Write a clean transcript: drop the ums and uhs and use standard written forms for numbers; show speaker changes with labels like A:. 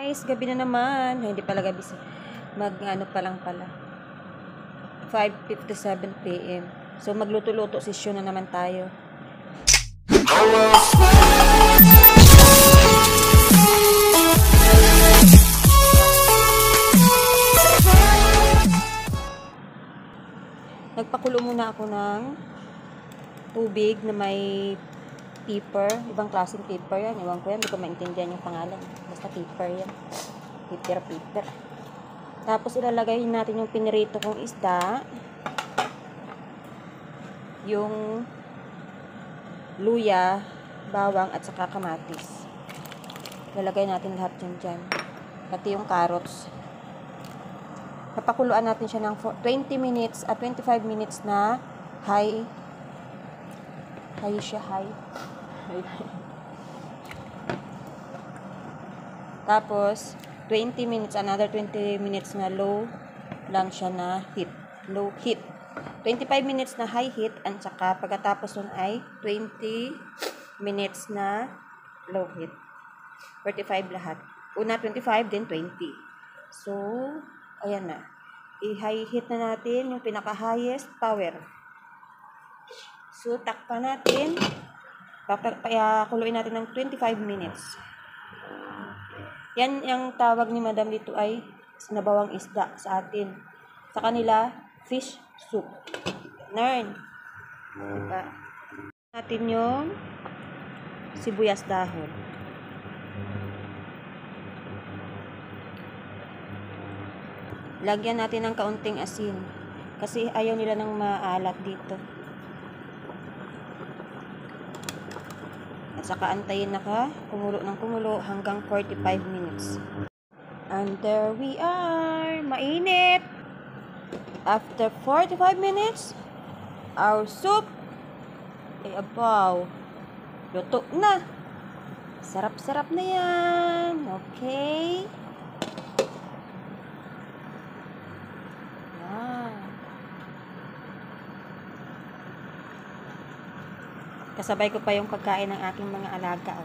A: Guys, gabi na naman. Ay, hindi pala gabi. Mag-ano pa lang pala. 5:57 PM. So, magluto-luto session na naman tayo. Nagpakulo muna ako ng tubig na may pepper. Ibang klaseng pepper yan. Iwan ko yan. Hindi ko maintindihan yung pangalan. Basta pepper yan. Pepper. Tapos ilalagay natin yung pinirito kong isda. Yung luya, bawang, at saka kamatis. Ilalagay natin lahat yan dyan. Pati yung carrots. Papakuluan natin siya ng 20 minutes at 25 minutes na high. Tapos 20 minutes, another 20 minutes na low lang siya na heat. Low heat. 25 minutes na high heat, at saka pagkatapos nun ay 20 minutes na low heat. 45 lahat. Una 25, then 20. So, ayan na. I-high heat na natin yung pinaka-highest power. So, takpan natin. Kuluin natin ng 25 minutes. Yan yung tawag ni Madam dito ay sinabawang isda sa atin. Sa kanila, fish soup. Nern. Diba? Natin yung sibuyas dahon. Lagyan natin ng kaunting asin. Kasi ayaw nila ng maalat dito. At saka antayin na kumulo ng kumulo hanggang 45 minutes. And there we are. Mainit. After 45 minutes, our soup ay abaw. Luto na. Sarap-sarap na yan. Okay. Kasabay ko pa yung pagkain ng aking mga alaga.